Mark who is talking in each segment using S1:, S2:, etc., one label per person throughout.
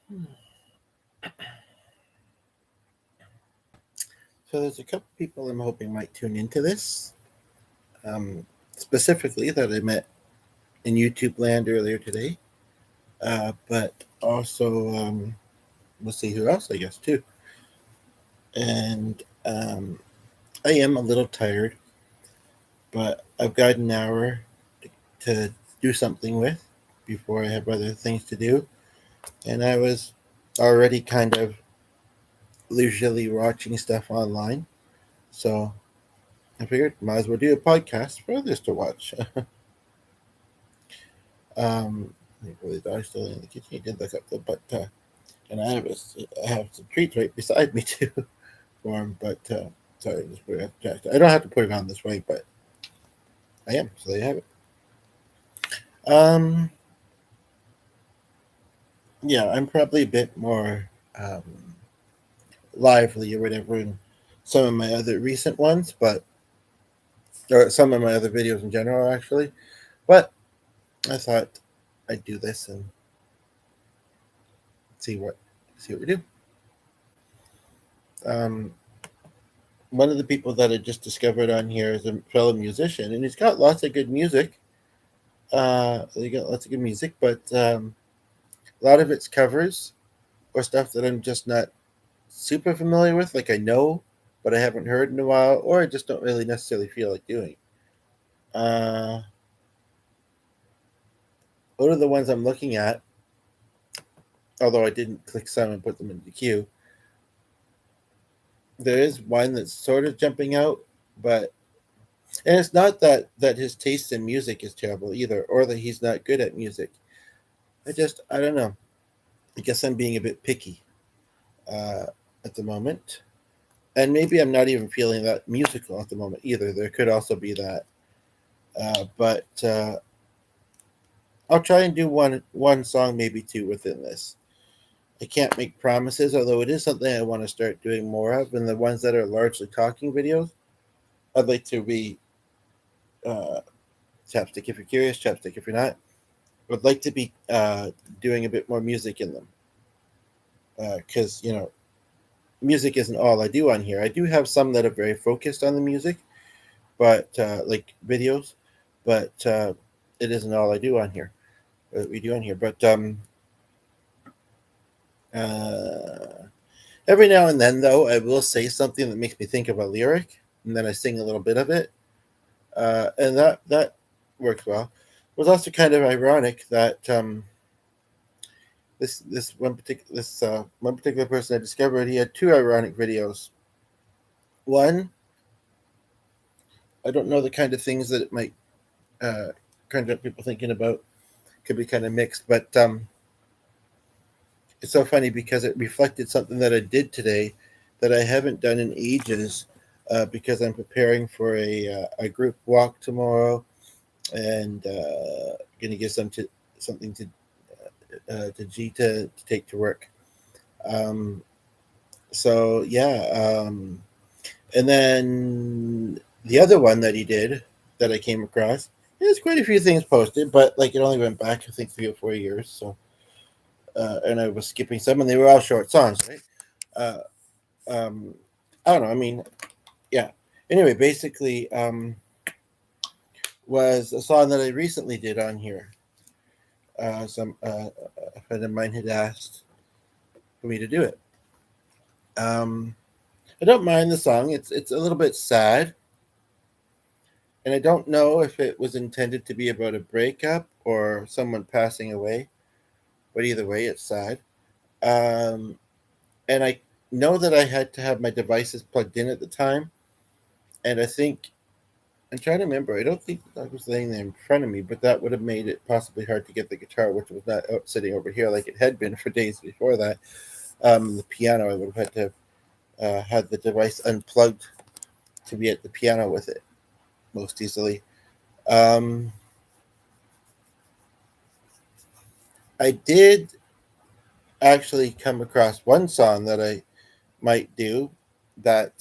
S1: So there's a couple people I'm hoping might tune into this, um, specifically that I met in YouTube land earlier today. But also, we'll see who else, I guess, too. And I am a little tired, but I've got an hour to do something with before I have other things to do. And I was already kind of leisurely watching stuff online. So I figured might as well do a podcast for others to watch. I think the dog's still in the kitchen. He did look up though, but and I have some treats right beside me too for him. But sorry, just put it. I don't have to put it on this way, but I am. So they have it. Um, yeah, I'm probably a bit more um, lively or whatever in some of my other recent ones, but or some of my other videos in general, actually. But I thought I'd do this and see what see what we do. Um, One of the people that I just discovered on here is a fellow musician, and he's got lots of good music. He got lots of good music, but a lot of it's covers or stuff that I'm just not super familiar with. Like I know, but I haven't heard in a while, or I just don't really necessarily feel like doing. Uh, one of the ones I'm looking at, although I didn't click some and put them in the queue, there is one that's sort of jumping out, but and it's not that his taste in music is terrible either, or that he's not good at music. I don't know. I guess I'm being a bit picky uh, at the moment, and maybe I'm not even feeling that musical at the moment either. There could also be that, but I'll try and do one song, maybe two within this. I can't make promises, although it is something I want to start doing more of. And the ones that are largely talking videos, I'd like to be uh, chapstick if you're curious, chapstick if you're not. Would like to be doing a bit more music in them because music isn't all I do on here. I do have some that are very focused on the music, but like videos, but it isn't all I do on here. We do on here, but uh, every now and then, though, I will say something that makes me think of a lyric, and then I sing a little bit of it, and that works well. It was also kind of ironic that this one particular person I discovered, he had two ironic videos. One, I don't know the kind of things that it might kind of people thinking about could be kind of mixed, but it's so funny because it reflected something that I did today that I haven't done in ages because I'm preparing for a group walk tomorrow and going to give something to G to take to work. Um, so yeah, and then the other one that he did that I came across, there's quite a few things posted, but like it only went back I think 3 or 4 years. So and I was skipping some, and they were all short songs, right? Um, I don't know. I mean, yeah. Anyway, basically, was a song that I recently did on here. Some a friend of mine had asked for me to do it. Um, I don't mind the song. It's a little bit sad, and I don't know if it was intended to be about a breakup or someone passing away. But either way, it's sad. Um, and I know that I had to have my devices plugged in at the time, and I think I'm trying to remember. I don't think the dog was laying there in front of me, but that would have made it possibly hard to get the guitar, which was not sitting over here like it had been for days before that. The piano, I would have had to have had the device unplugged to be at the piano with it most easily. Um, I did actually come across one song that I might do that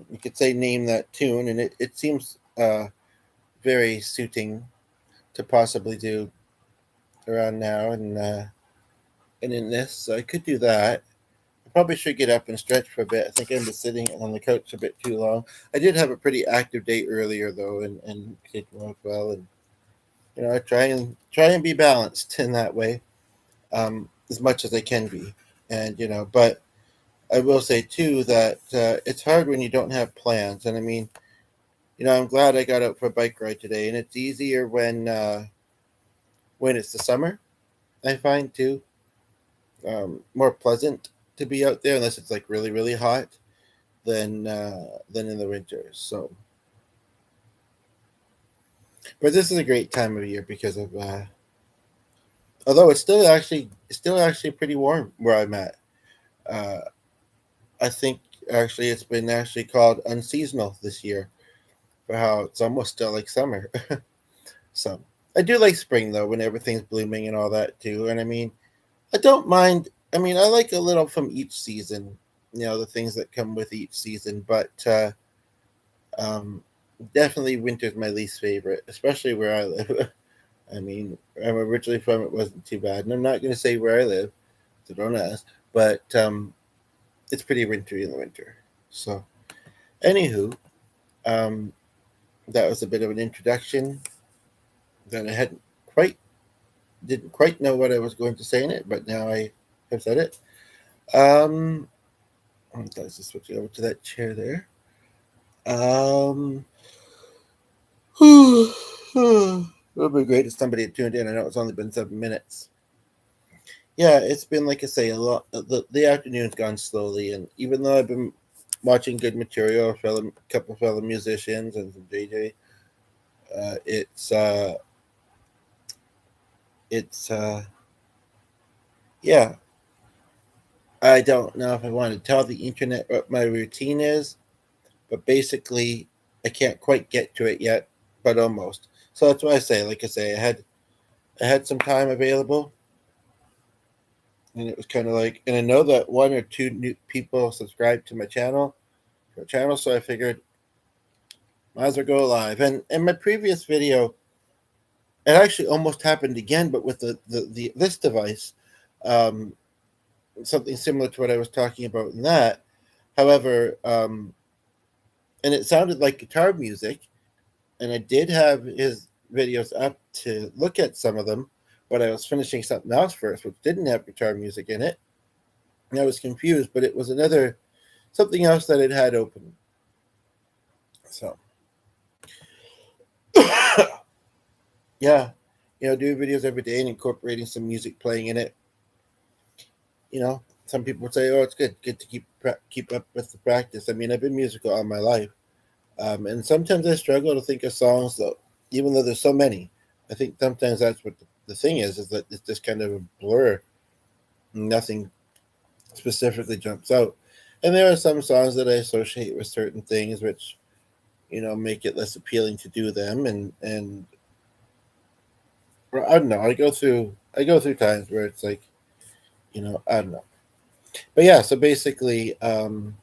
S1: you could say name that tune, and it seems very suiting to possibly do around now and in this, so I could do that. I probably should get up and stretch for a bit. I think I've been sitting on the couch a bit too long. I did have a pretty active day earlier though, and it went well. And I try and be balanced in that way, as much as I can be. And but I will say too that it's hard when you don't have plans. And I mean, I'm glad I got out for a bike ride today, and it's easier when it's the summer. I find too more pleasant to be out there unless it's like really really hot than in the winter. So, but this is a great time of year because of although it's still actually pretty warm where I'm at. Uh, I think actually it's been actually called unseasonal this year for how it's almost still like summer. So I do like spring though when everything's blooming and all that too. And I mean, I don't mind. I mean, I like a little from each season. The things that come with each season, but um, definitely winter's my least favorite, especially where I live. I mean, I'm originally from it wasn't too bad, and I'm not going to say where I live, so don't ask. But it's pretty wintry in the winter. So, anywho, um, that was a bit of an introduction that I hadn't quite didn't quite know what I was going to say in it, but now I have said it. Um, let's just switch over to that chair there. Um, it would be great if somebody had tuned in. I know it's only been 7 minutes. Yeah, it's been like I say a lot. The afternoon's gone slowly, and even though I've been watching good material, couple fellow musicians and some JJ, uh, it's uh, it's yeah. I don't know if I want to tell the internet what my routine is, but basically, I can't quite get to it yet, but almost. So that's why I say, like I say, I had some time available, and it was kind of like, and I know that one or two new people subscribed to my channel, so I figured might as well go live. And in my previous video, it actually almost happened again, but with the this device, um, something similar to what I was talking about in that. However, and it sounded like guitar music, and I did have his videos up to look at some of them, but I was finishing something else first, which didn't have guitar music in it. And I was confused, but it was another something else that it had open. So, yeah, do videos every day and incorporating some music playing in it. Some people would say, "Oh, it's good to keep up with the practice." I mean, I've been musical all my life, and sometimes I struggle to think of songs though, even though there's so many. I think sometimes that's what the thing is that it's just kind of a blur. Nothing specifically jumps out, and there are some songs that I associate with certain things, which make it less appealing to do them, and I don't know. I go through times where it's like, I don't know. But yeah, so basically, um,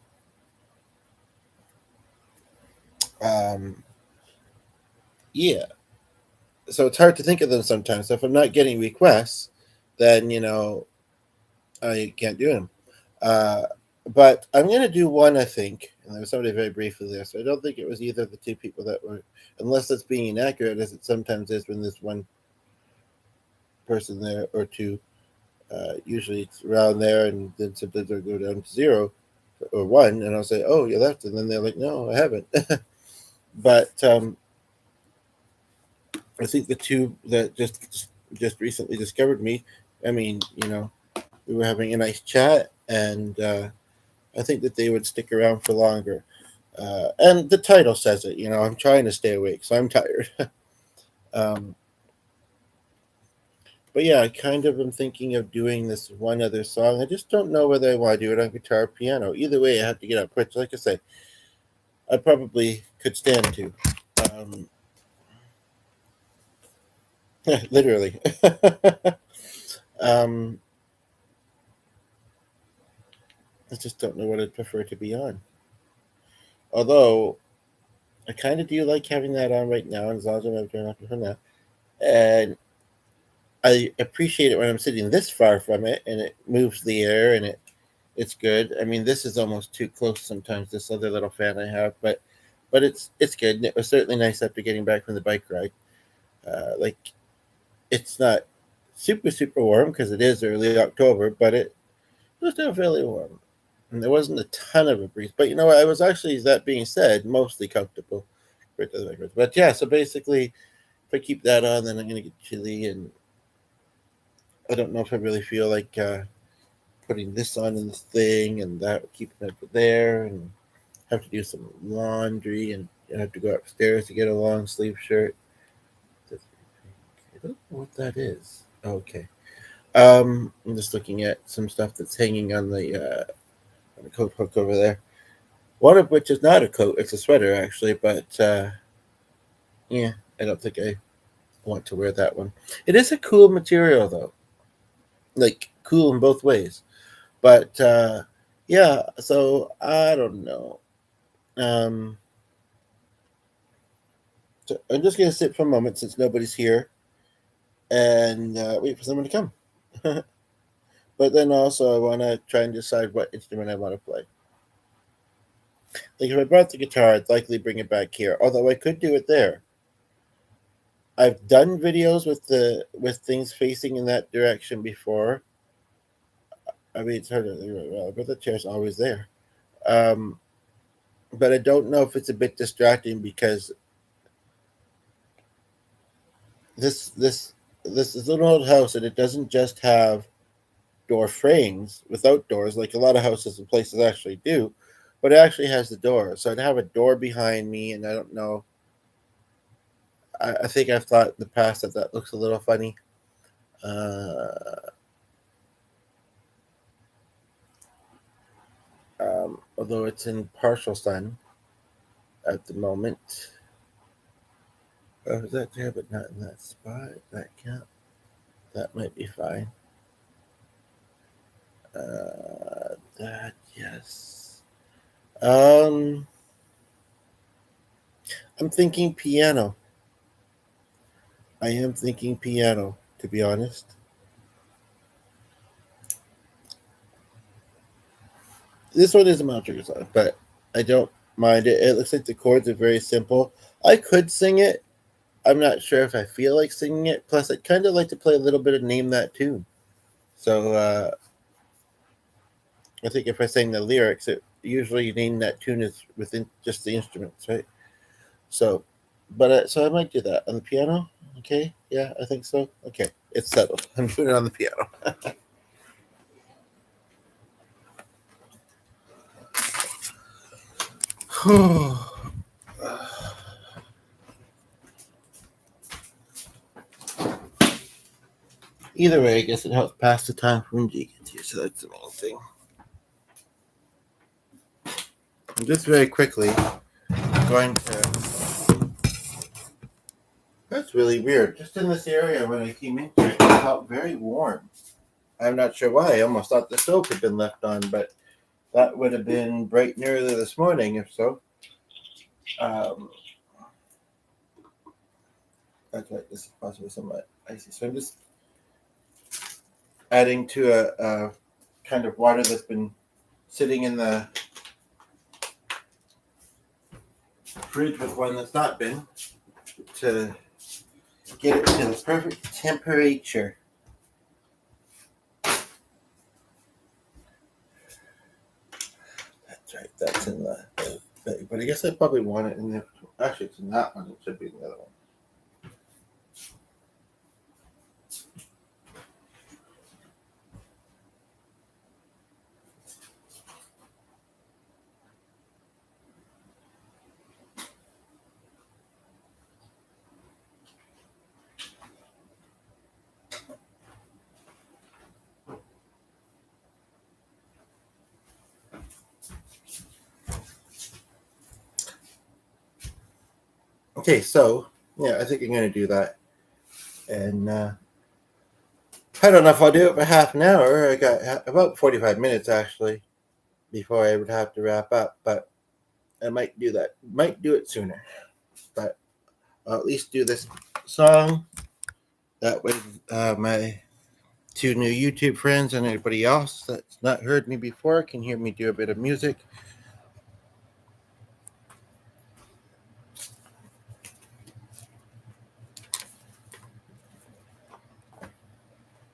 S1: yeah. So it's hard to think of them sometimes. So if I'm not getting requests, then I can't do them. Uh, but I'm gonna do one, I think. And there was somebody very briefly there, so I don't think it was either of the two people that were, unless it's being inaccurate, as it sometimes is when there's one person there or two. Usually it's around there, and then sometimes they'll go down to 0 or 1, and I'll say, "Oh, you left," and then they're like, "No, I haven't." But I think the two that just recently discovered me. I mean, we were having a nice chat, and I think that they would stick around for longer. And the title says it. I'm trying to stay awake, so I'm tired. um, but yeah, I kind of am thinking of doing this one other song. I just don't know whether I want to do it on guitar or piano. Either way, I have to get up, which, like I say, I probably could stand to. Um, literally. um, I just don't know what I'd prefer to be on. Although I kind of do like having that on right now, and as long as I'm turning off for now. And I appreciate it when I'm sitting this far from it and it moves the air and it's good. I mean, this is almost too close sometimes. This other little fan I have, but it's good. And it was certainly nice after getting back from the bike ride. Like it's not super warm because it is early October, but it was still fairly warm. And there wasn't a ton of a breeze. But you know what? I was actually, that being said, mostly comfortable. But yeah, so basically, if I keep that on, then I'm going to get chilly. And I don't know if I really feel like putting this on in this thing and that, keeping it there. And have to do some laundry. And I have to go upstairs to get a long sleeve shirt. I don't know what that is. Okay. I'm just looking at some stuff that's hanging on the coat hook over there. One of which is not a coat; it's a sweater actually. But yeah, I don't think I want to wear that one. It is a cool material though, like cool in both ways. But yeah, so I don't know. Um, so I'm just gonna sit for a moment since nobody's here and wait for someone to come. But then also I want to try and decide what instrument I want to play. Like if I brought the guitar, I'd likely bring it back here. Although I could do it there. I've done videos with things facing in that direction before. I mean, it's hard to think about, but the chair's always there. Um, but I don't know if it's a bit distracting because this this this is an old house and it doesn't just have door frames without doors like a lot of houses and places actually do, but it actually has the door. So I'd have a door behind me, and I don't know. I think I've thought in the past that that looks a little funny. Uh, although it's in partial sun at the moment. Oh, is that there, but not in that spot? That can't. That might be fine. That yes. Um, I'm thinking piano. I am thinking piano, to be honest. This one is a Mountain song, but I don't mind it. It looks like the chords are very simple. I could sing it. I'm not sure if I feel like singing it. Plus, I'd kind of like to play a little bit of Name That Tune. So I think if I sang the lyrics, it usually Name That Tune is within just the instruments, right? So, but so I might do that on the piano. Okay, yeah, I think so. Okay, it's settled. I'm doing it on the piano. Either way, I guess it helps pass the time when G gets here, so that's the main thing. And just very quickly, I'm going to. That's really weird. Just in this area when I came in here, it felt very warm. I'm not sure why. I almost thought the stove had been left on, but that would have been bright and early this morning, if so. Um, that's right. This is possibly somewhat icy. So I'm just adding to a kind of water that's been sitting in the fridge with one that's not been to get it to the perfect temperature. That's right. That's in the bag. But I guess I probably want it in there. Actually, it's in that one. It should be in the other one. Okay, so yeah, I think I'm going to do that. And I don't know if I'll do it for half an hour. I got about 45 minutes actually before I would have to wrap up, but I might do that. Might do it sooner, but I'll at least do this song That way, my two new YouTube friends and anybody else that's not heard me before can hear me do a bit of music.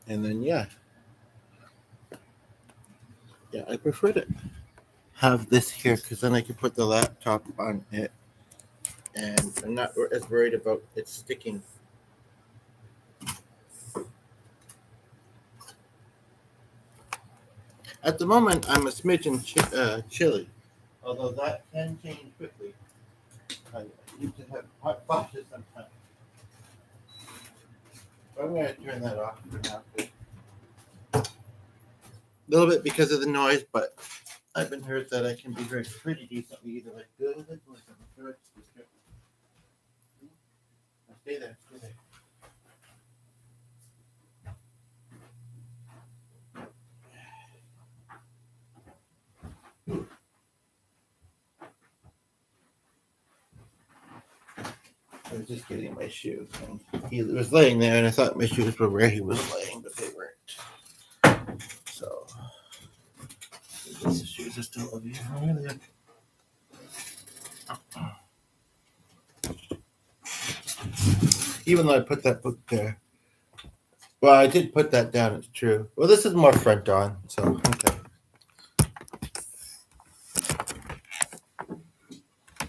S1: And then, yeah, I prefer to have this here because then I can put the laptop on it and I'm not as worried about it sticking. At the moment, I'm a smidgen chilly, although that can change quickly. I need to have hot flashes sometimes. I'm going to turn that off for now. A little bit because of the noise, but I've been heard that I can be heard pretty decently, either like good or like good. Stay there, stay there. I was just getting my shoes. And he was laying there, and I thought my shoes were where he was laying, but they weren't. So, the shoes are still over here. Even though I put that book there. Well, I did put that down, it's true. Well, this is more front on, so, okay.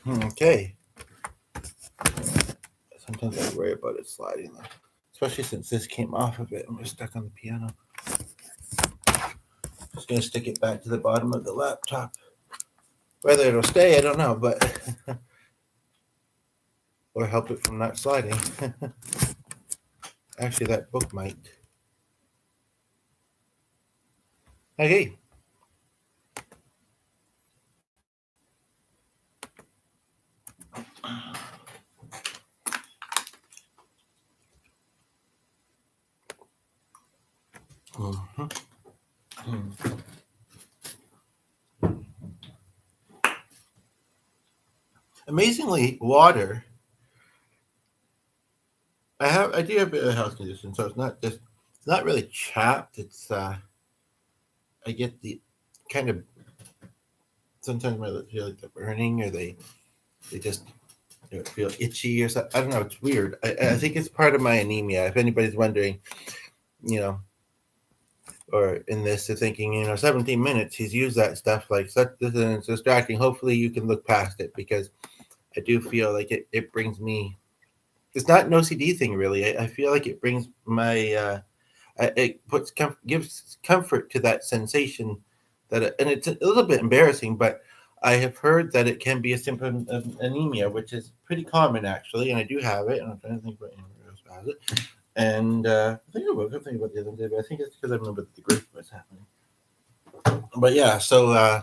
S1: Okay. Sometimes I worry about it sliding, though. Especially since this came off of it and we're stuck on the piano. Just going to stick it back to the bottom of the laptop. Whether it'll stay, I don't know, but or help it from not sliding. Actually, that book might. Okay. Mm-hmm. Mm-hmm. Amazingly, water. I do have a bit of health condition, so it's not really chapped. It's I get the kind of sometimes my lips feel like they're burning, or they just feel itchy or something. I don't know. It's weird. I think it's part of my anemia. If anybody's wondering, you know, or in this, they're thinking, 17 minutes. He's used that stuff like such. This is distracting. Hopefully, you can look past it because I do feel like it brings me. It's not an OCD thing, really. I feel like it brings my. It gives comfort to that sensation and it's a little bit embarrassing, but I have heard that it can be a symptom of anemia, which is pretty common actually, and I do have it, and I'm trying to think about anyone else who has it. And I think I woke up thinking about the other day, but I think it's because I remember the grief was happening. But yeah, so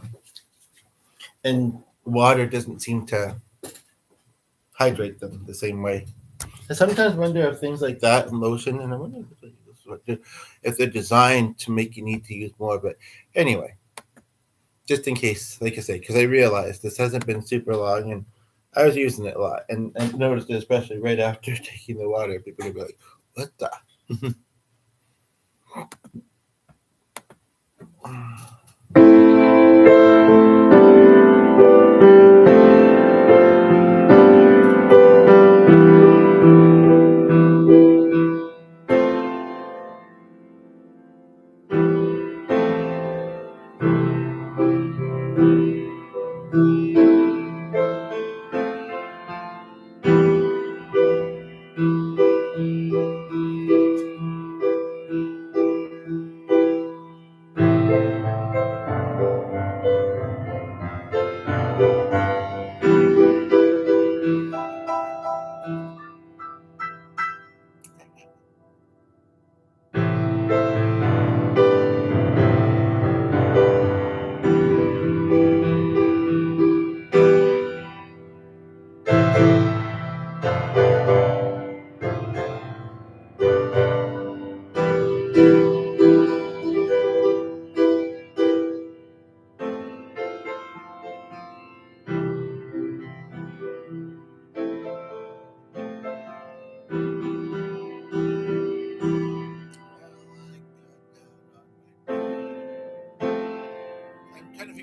S1: and water doesn't seem to hydrate them the same way. I sometimes wonder if things like that and lotion, and I wonder if they're designed to make you need to use more. But anyway, just in case, like I say, because I realized this hasn't been super long, and I was using it a lot, and noticed it especially right after taking the water. People would be like, "What the?"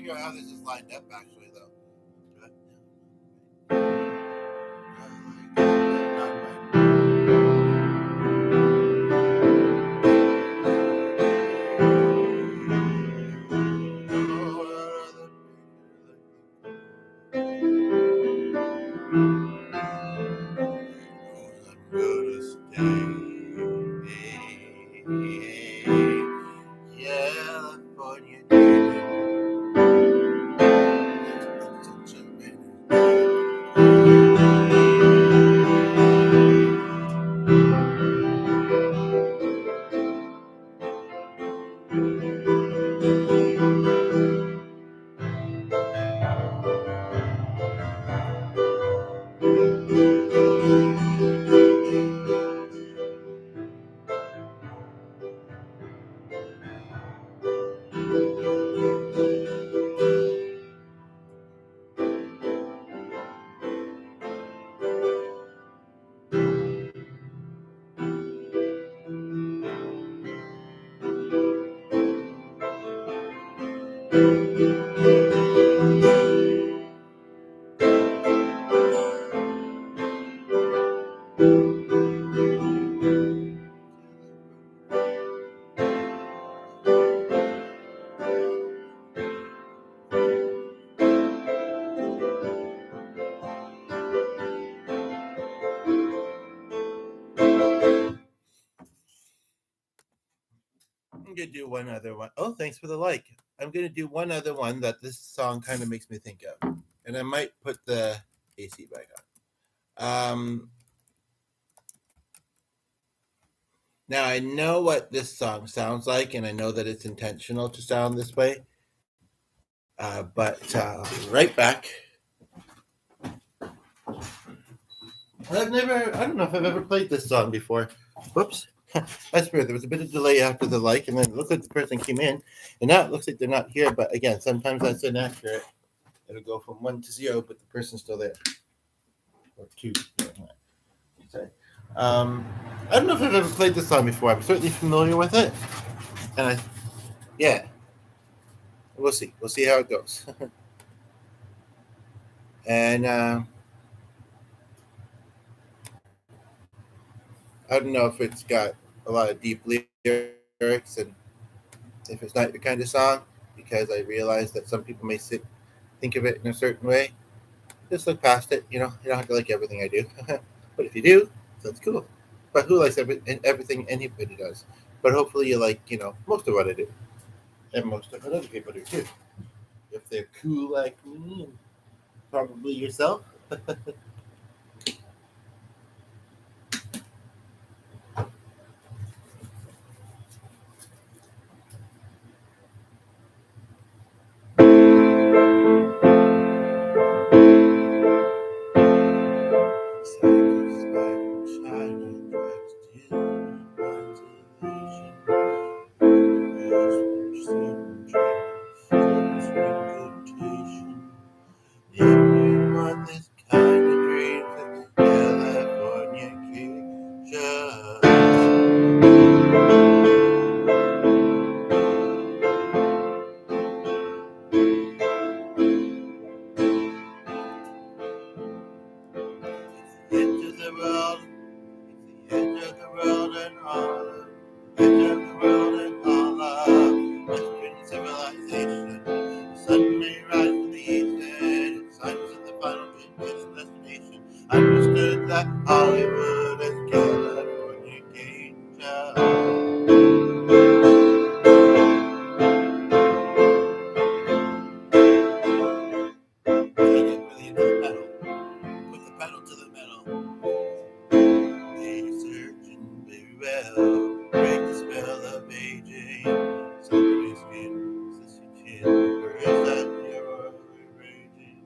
S1: figure out how this is lined up, actually, though. I'm gonna do one other one. Oh, thanks for the like. I'm gonna do one other one that this song kind of makes me think of, and I might put the AC back on. Now I know what this song sounds like, and I know that it's intentional to sound this way. But right back. I don't know if I've ever played this song before. Whoops. That's weird. There was a bit of delay after the like, and then it looked like the person came in, and now it looks like they're not here. But again, sometimes that's inaccurate. It'll go from 1 to 0, but the person's still there. Or 2. Sorry. I don't know if I've ever played this song before. I'm certainly familiar with it. And yeah. We'll see. We'll see how it goes. And I don't know if it's got a lot of deep lyrics, and if it's not your kind of song, because I realize that some people may think of it in a certain way. Just look past it. You don't have to like everything I do. But if you do, that's cool. But who likes everything anybody does? But hopefully you like, most of what I do. And most of what other people do too. If they're cool like me, and probably yourself. If you want this kind of dream, California edge of the world, it's the edge of the world and all of, edge of the world and all of Western civilization. The sun may rise in the east and its sun is the final destination. Understood that Hollywood is California really into the metal. Put the pedal to the metal. They're searching very well. Break the spell of aging. Somebody's skin, sissy chin. Where is that mirror raging?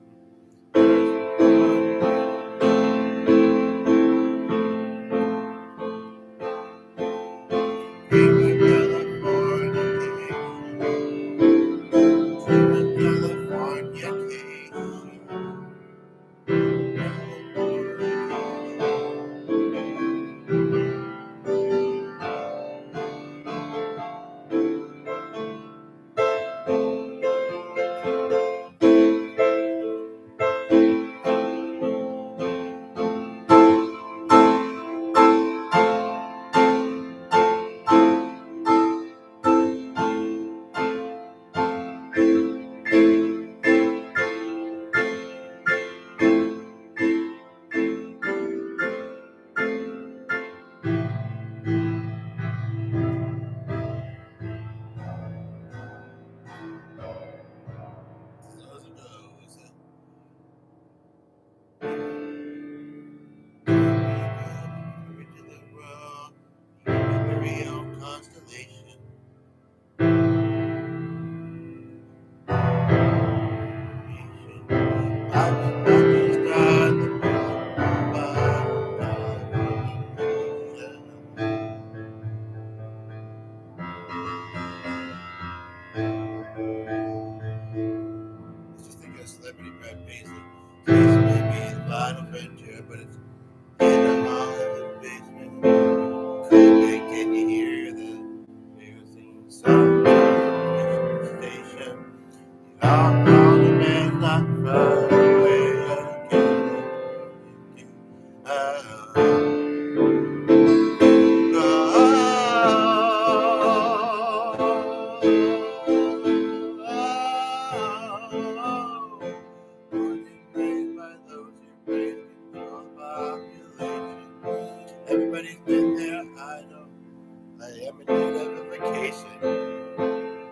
S1: I am in need of a vacation.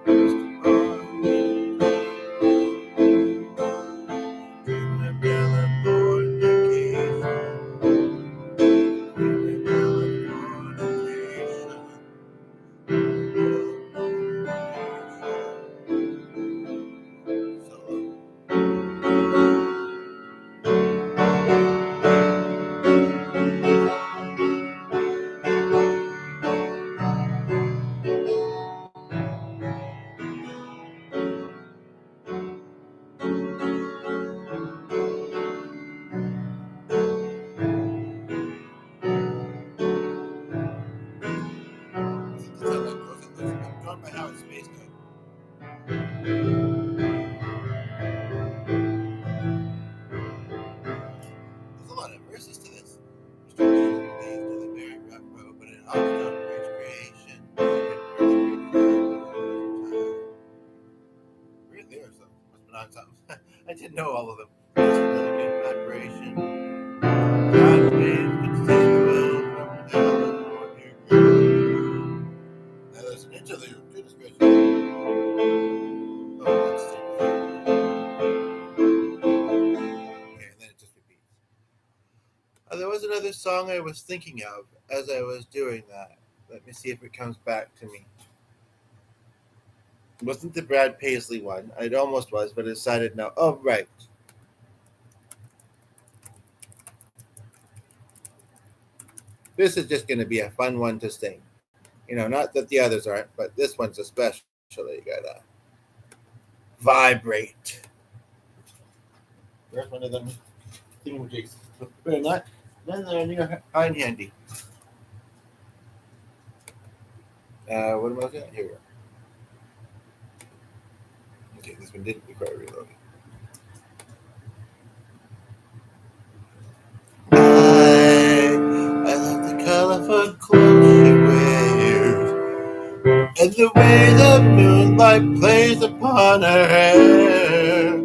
S1: First of all, dream of Californication. Dream of Californication. So, that's how that goes. I'm going by how it's spaced out. There's a lot of verses to this. Restrictions lead to the very rough road, but an obstacle bridge creation. Weird lyrics though. Must have been on something. I didn't know all of them. Just another good vibration. God made good sequel from California. Now there's an interlude. Goodness gracious. Oh, let's see. Okay, and then it just repeats. There was another song I was thinking of as I was doing that. Let me see if it comes back to me. It wasn't the Brad Paisley one. It almost was, but I decided no. Oh, right. This is just going to be a fun one to sing. Not that the others aren't, but this one's especially gotta vibrate. Where's one of them thingamajigs? Better not. Then they're near high and handy. What am I looking at? Here we go. Okay, this one didn't require reloading. I love the colorful clothes she wears, and the way the moonlight plays upon her hair.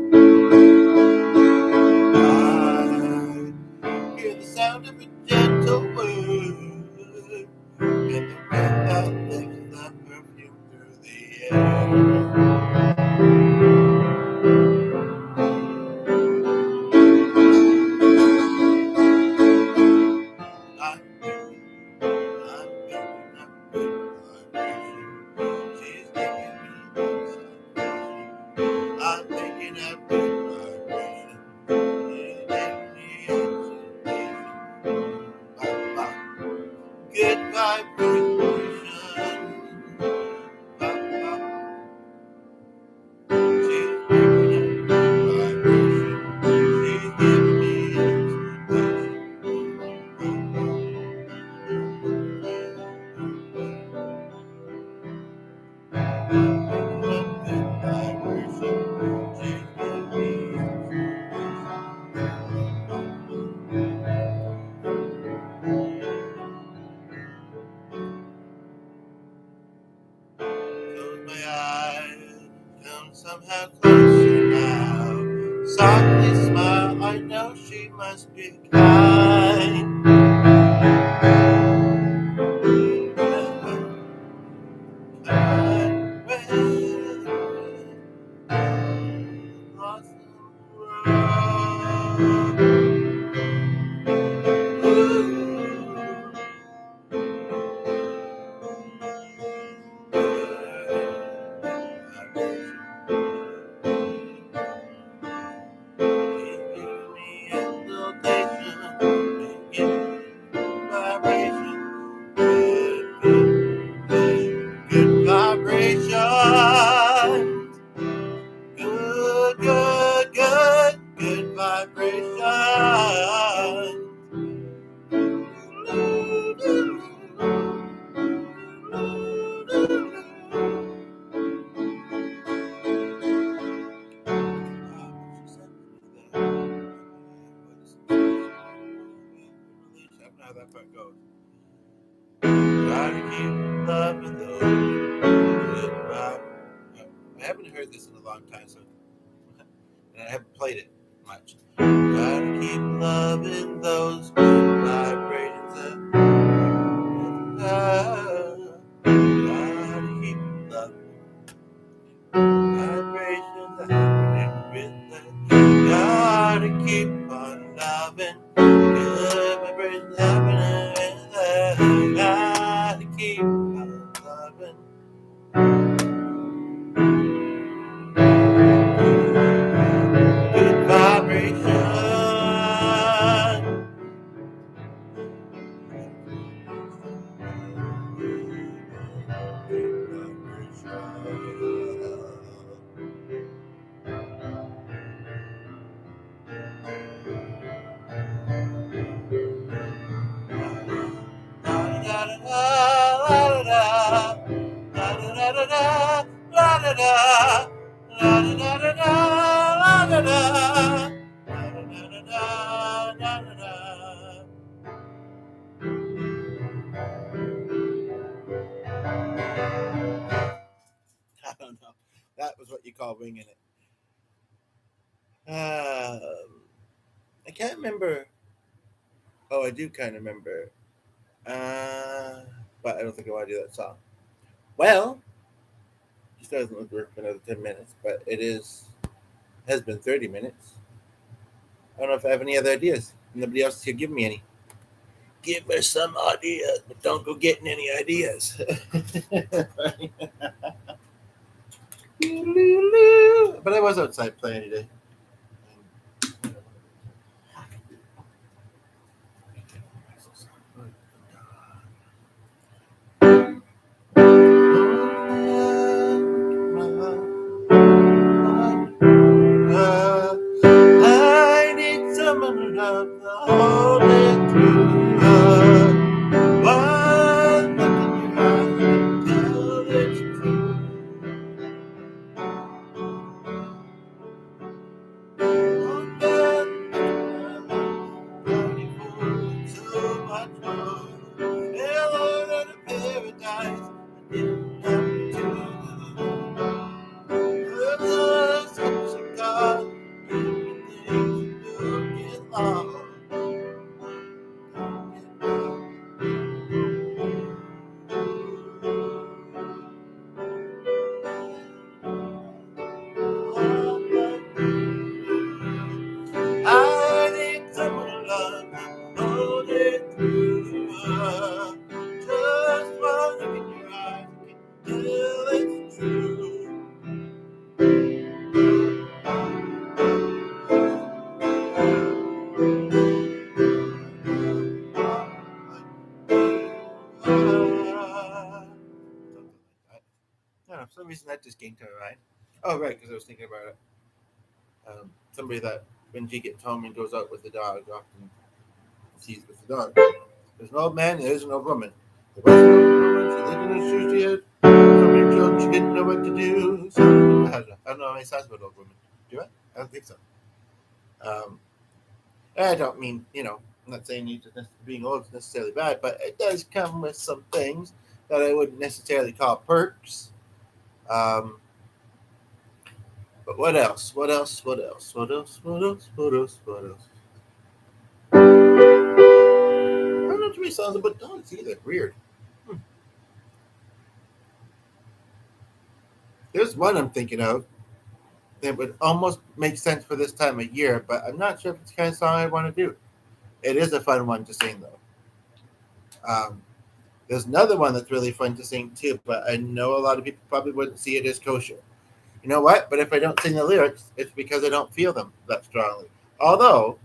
S1: I hear the sound of a gentle word, and the wind that lifts the perfume through the air. I'm picking up good vibration. She's giving me excitation. I'm picking up good vibration. She's giving me excitation. Good vibration. She's picking up good vibration. She's giving me close my eyes, come somehow closer now. Softly smile, I know she must be kind. Kind weather, lost in the good vibration. Good, good, good, good vibration. How that part goes. Gotta keep loving those good vibes. I haven't heard this in a long time, so and I haven't played it much. Gotta keep loving those good vibrations. loving. Good vibration. I don't know. That was what you call winging it. I can't remember. Oh, I do kind of remember. But I don't think I want to do that song. Well, it doesn't look work for another 10 minutes, but has been 30 minutes. I don't know if I have any other ideas. Nobody else here give me any. Give us some ideas, but don't go getting any ideas. But I was outside playing today. I need someone to love the whole day through. One look in your eyes and tell it's true. One man, so much more. Hello to paradise. I didn't have to. Love such a God. Everything you get lost. I need someone to love me all day through. Just one look in your eyes, I can tell it's true. Yeah, for some reason that just came to my mind. Oh, right, because I was thinking about it. Somebody that when she gets home and goes out with the dog, often sees with the dog. There's an old man, there is an old woman. There was an old woman, she lived in a shoe she had so many children she didn't know what to do. So, I don't know how many songs about old women. Do I? I don't think so. I don't mean, I'm not saying being old is necessarily bad, but it does come with some things that I wouldn't necessarily call perks. Um, but what else? What else? What else? What else? What else? What else? What else? I don't know too many songs about dogs either. Weird. There's one I'm thinking of that would almost make sense for this time of year, but I'm not sure if it's the kind of song I want to do. It is a fun one to sing, though. There's another one that's really fun to sing, too, but I know a lot of people probably wouldn't see it as kosher. You know what? But if I don't sing the lyrics, it's because I don't feel them that strongly. Although,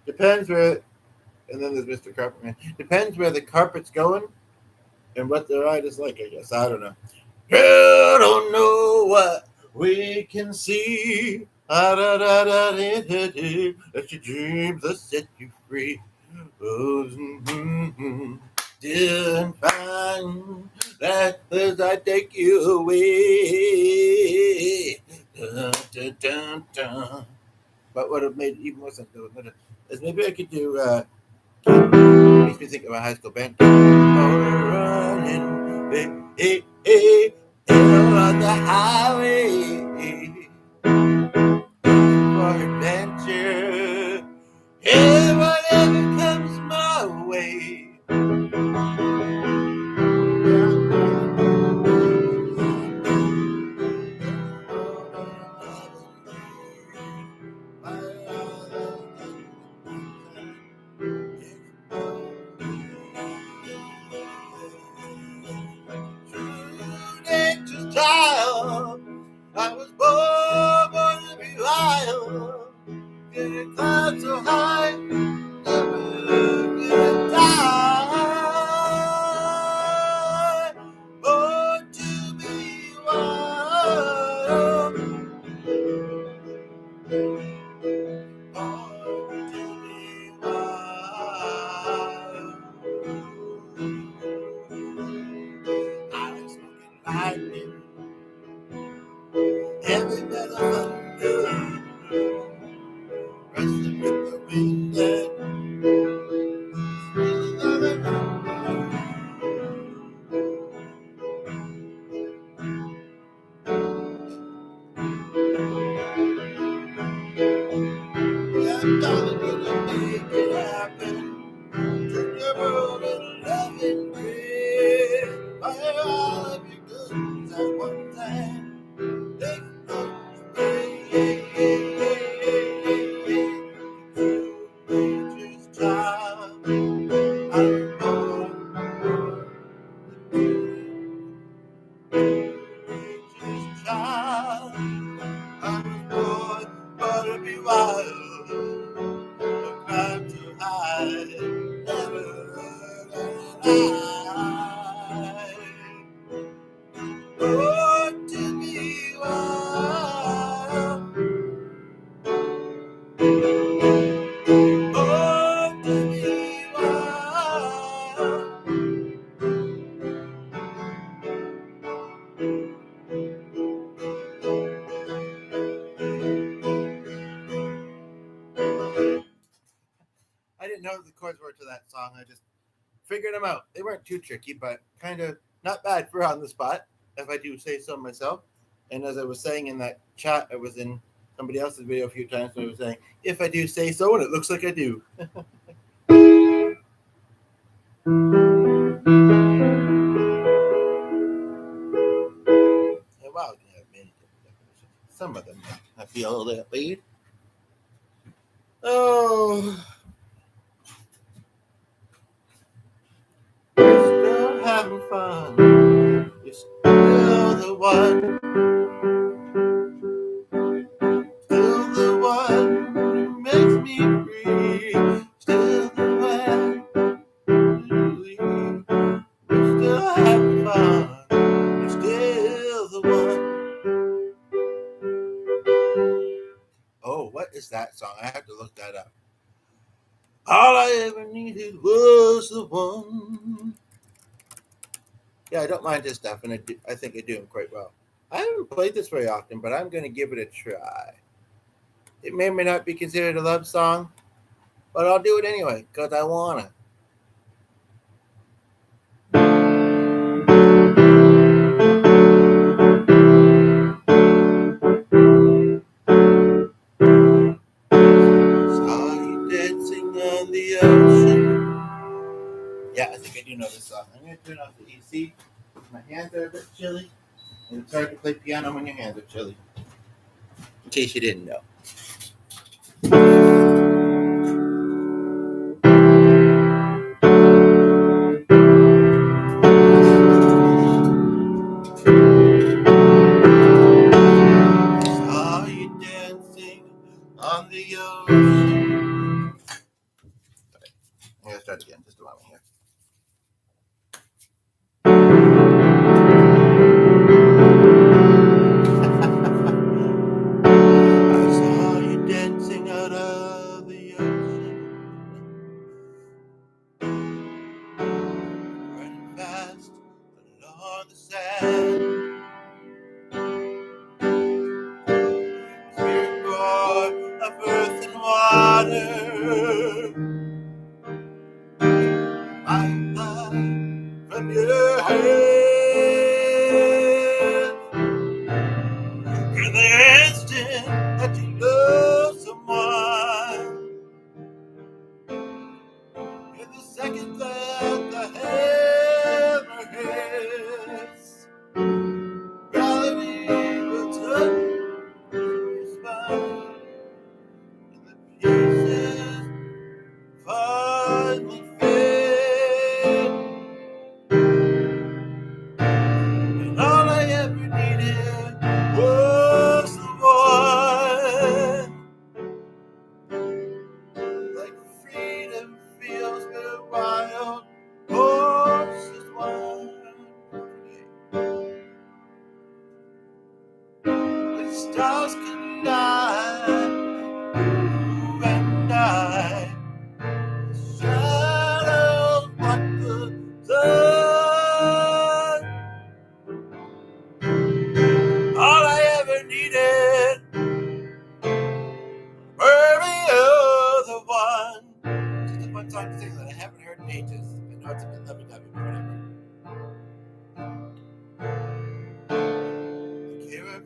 S1: depends where, and then there's Mr. Carpetman. Depends where the carpet's going and what the ride is like, I guess. I don't know. I don't know what we can see. Let your dreams that set you free. Didn't find that as I take you away. Dun, dun, dun, dun. But what have made it even more sense is maybe I could do. Makes me think of a high school band. Running, on the highway for adventure. Yeah, whatever comes my way. lightning, heavy metal thunder, wrestling with the wind and darling, gonna make it happen. Turn your world into love and grace. Fire all of your guns at one time. Take no nature's child. I'm born nature's child. I was born but to be wild, no crime to hide, never lie. Born to be wild, born to be wild. I didn't know the chords were to that song. I just figured them out. They weren't too tricky, but kind of not bad for on the spot, if I do say so myself. And as I was saying in that chat, I was in somebody else's video a few times, and I was saying, if I do say so, and it looks like I do. Wow, you have many different definitions. Some of them I feel that lead. Oh, you're still having fun. You're still the one. Still the one who makes me free. Still the one. You're still having fun. You're still the one. Oh, what is that song? I have to look that up. All I ever needed was the one. Yeah, I don't mind this stuff, and I think I do them quite well. I haven't played this very often, but I'm going to give it a try. It may or may not be considered a love song, but I'll do it anyway, because I want to. Saw you dancing on the ocean. Yeah, I think I do know this song. I'm going to turn off the AC. My hands are a bit chilly, and it's hard to play piano when your hands are chilly. In case you didn't know. Saw you dancing on the ocean. Sorry. I'm going to start again. Just a moment here. I saw you dancing out of the ocean, running fast along the sand. Spirit born of earth and water, my life from your hands. In the instant that you love someone, in the second that the hammer hits, gravity will touch your spine, and the pieces finally fit. And all I ever needed was the one. Like freedom feels but wild horses wild. When stars collide, you and I, shadows like the sun.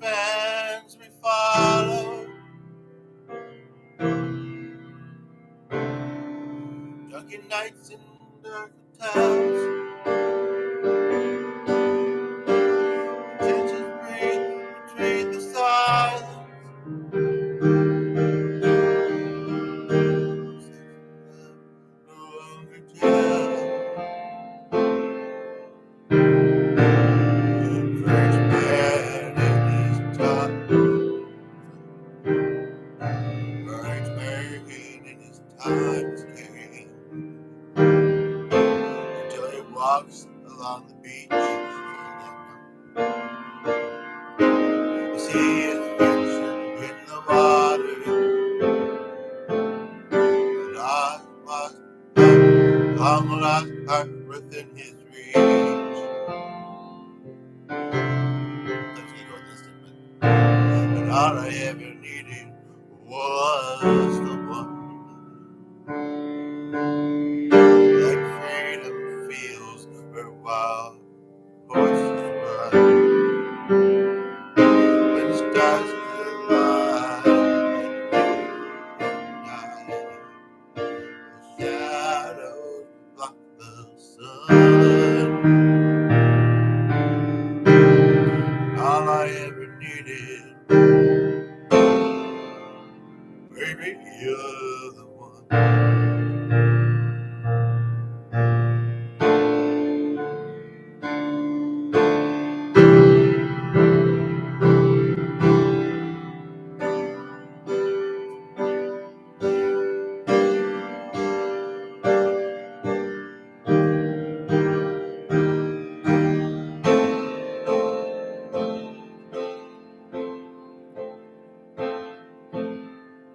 S1: caravans we follow, drunken nights in dark hotels, tensions breathe between the silence. No longer tell. First man in his time, first man in his times came, until he walks along the beach. You see his picture in the water, and I was long lost heart within his reach. And all I ever needed was the one. Like freedom feels where wild horses run. When stars collide and the shadows block the sun. All I ever needed, baby, you're the one.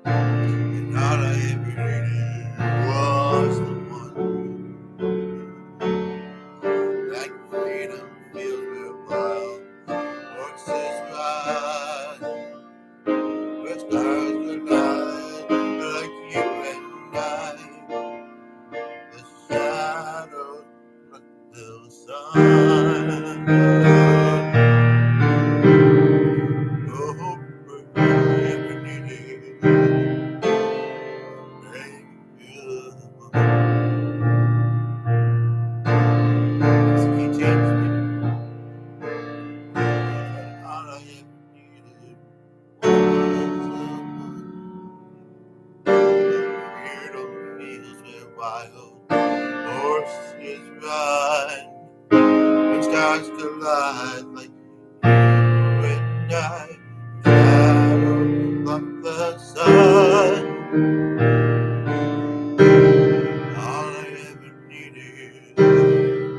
S1: And all I ever needed was the one. Like freedom feels where wild horses ride. Where stars collide like you and I. The shadows block the sun. Oh, but I ever needed, baby, you're the one. So he changed me. All I ever needed was the one. Freedom feels where wild horses ride. When stars collide like you and I. Shadow block the sun. All I ever needed, baby,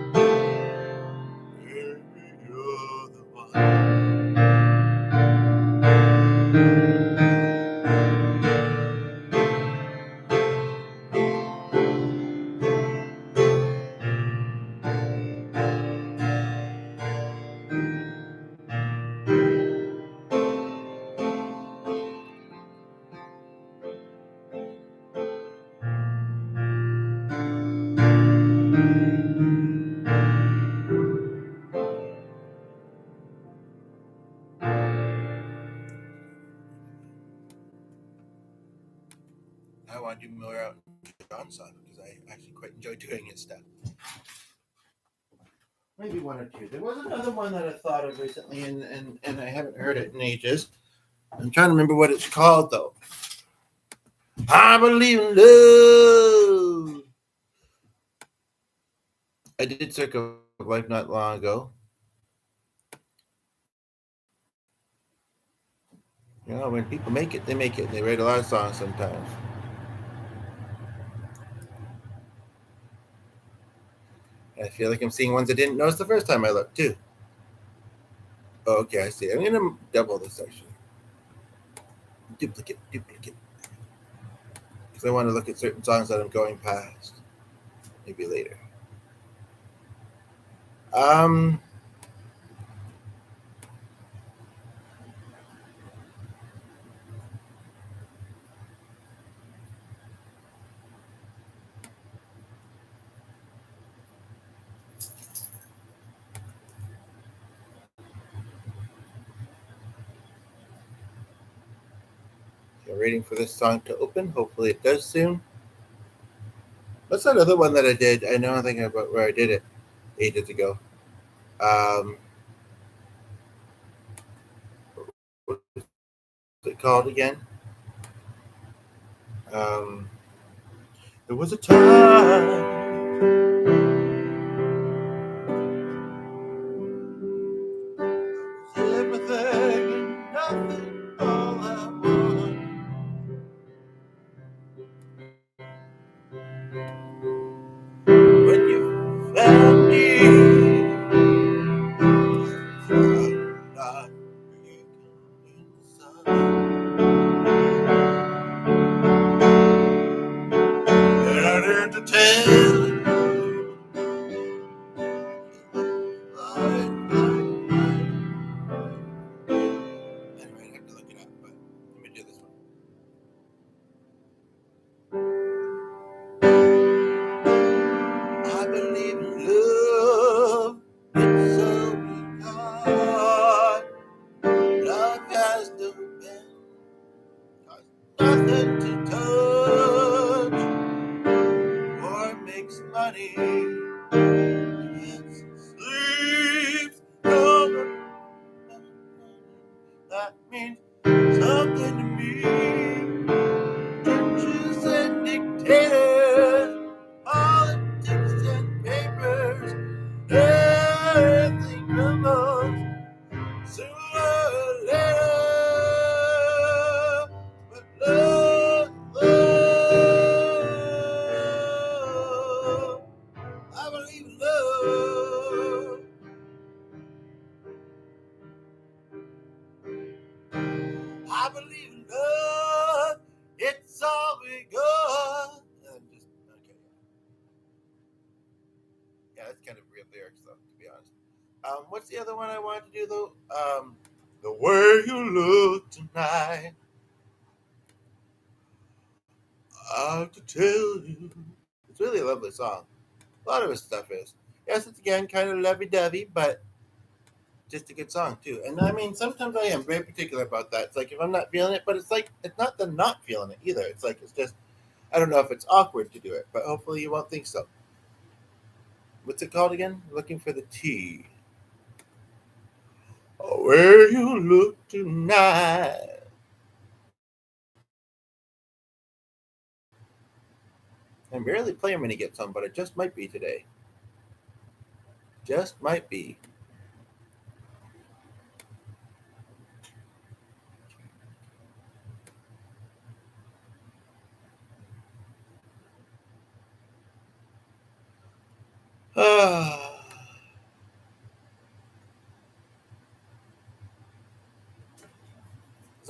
S1: you're the one. I want to do more out John song because I actually quite enjoy doing his stuff. Maybe one or two. There was another one that I thought of recently, and I haven't heard it in ages. I'm trying to remember what it's called though. I believe in love. I did Circle of Life not long ago. You know, when people make it, they make it. They write a lot of songs sometimes. I feel like I'm seeing ones I didn't notice the first time I looked too. Oh, okay, I see. I'm gonna double this actually. Duplicate. Because I want to look at certain songs that I'm going past. Maybe later. Um, I'm waiting for this song to open. Hopefully it does soon. What's that other one that I did? I know I'm thinking about where I did it ages ago. Um, what's it called again? Um, there was a time. Everything and nothing all at once. When you found me, not and I did to tell you. Anyway, I have to look it up, but let me do this one. I believe in love, it's all we got. Love has no end, nothing to touch or makes money. It sleeps, no, that means something to me. Churches and dictators, politics and papers, everything comes sooner or later. But love, love, I believe in love. I believe in love. It's all we got. Okay. Yeah, that's kind of weird lyrics, though, to be honest. What's the other one I wanted to do, though? The way you look tonight, I have to tell you. It's really a lovely song. A lot of his stuff is. Yes, it's again kind of lovey-dovey, but just a good song too. And I mean, sometimes I am very particular about that. It's like if I'm not feeling it, but it's like it's not the not feeling it either. It's like it's just I don't know if it's awkward to do it, but hopefully you won't think so. What's it called again? Looking for the T. Oh, where you look tonight. I barely play him when he gets home, but it just might be today. Just might be. There's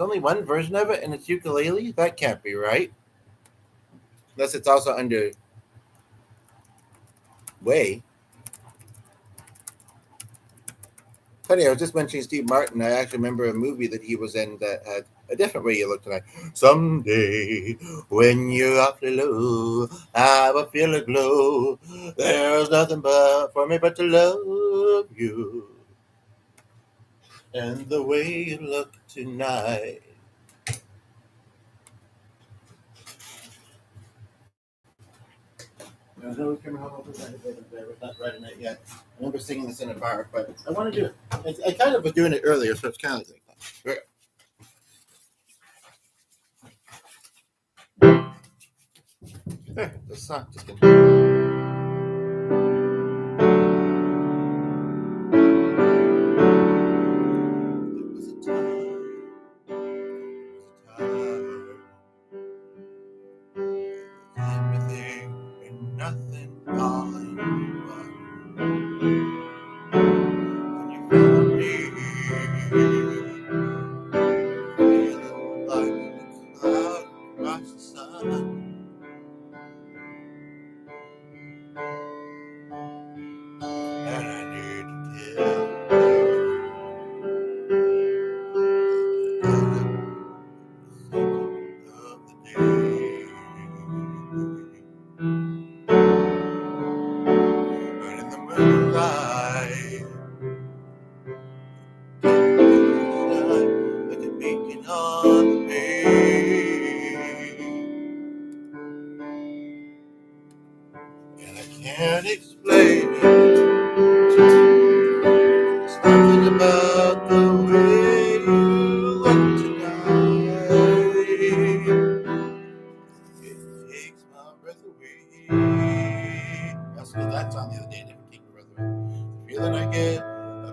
S1: only one version of it, and it's ukulele. That can't be right, unless it's also under way. Funny, I was just mentioning Steve Martin. I actually remember a movie that he was in that had a different way you look tonight. Someday, when you're awfully low, I will feel a glow. There's nothing but for me but to love you. And the way you look tonight. I was always coming home with that, but I was not writing it yet. I remember singing this in a bar, but I want to do it. I kind of was doing it earlier, so it's kind of like that. There, the song just gonna. It was a time, everything and nothing all in one. When you found me, feeling like a cloud across the sun.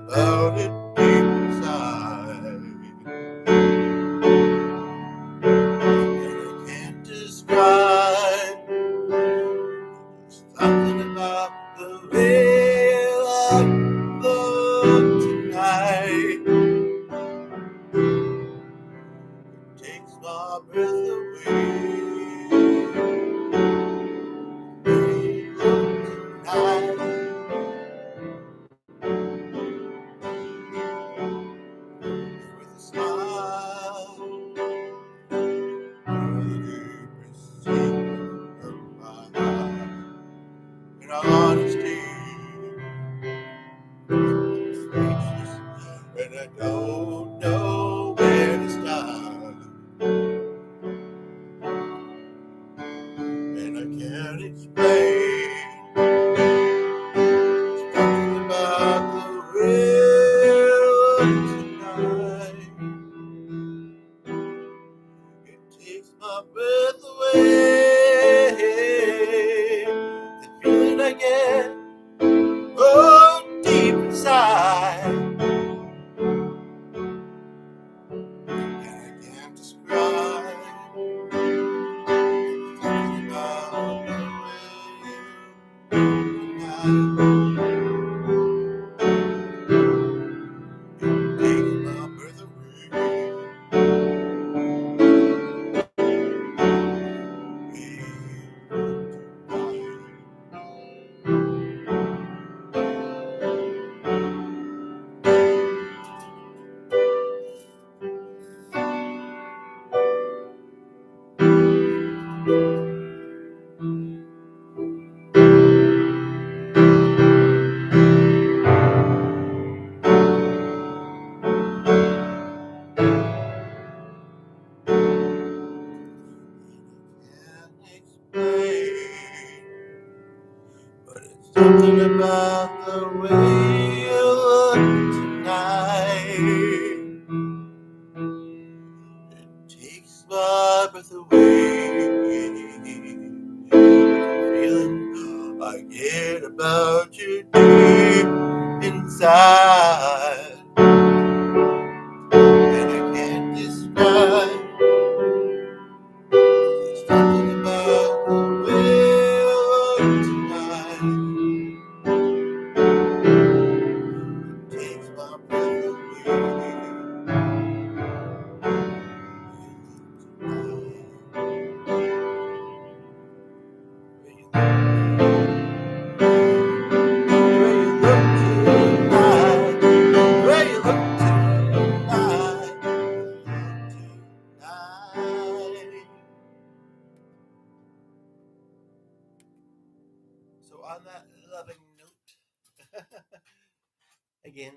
S1: about it deep inside. And I can't describe. Something about the way I look tonight takes my breath away. Tonight, with a smile, the deepest secret of my heart, in honesty, speechless, and I don't know where to start, and I can't explain something about the real tonight. It takes my breath away. The feeling I get, oh, deep inside, and I can't describe. Something about the way tonight takes my breath away. Can't explain, but it's something about the way you look tonight. It takes my breath away. Feeling I get about you deep inside, and I can't describe. There's something about the way you look tonight. It takes my breath away. So on that loving note, again,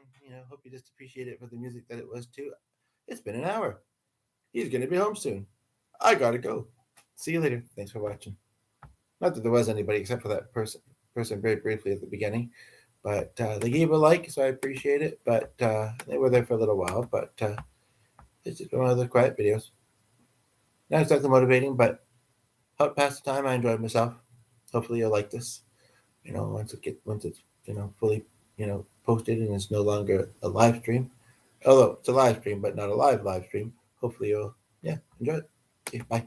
S1: hope you just appreciate it for the music that it was too. It's been an hour. He's gonna be home soon. I gotta go. See you later. Thanks for watching. Not that there was anybody except for that person very briefly at the beginning, but they gave a like, so I appreciate it. But they were there for a little while. But it's just one of those quiet videos. Not exactly motivating, but help pass the time. I enjoyed myself. Hopefully you'll like this. Once it's fully posted and it's no longer a live stream. Although it's a live stream, but not a live stream. Hopefully you'll enjoy it. Okay, bye.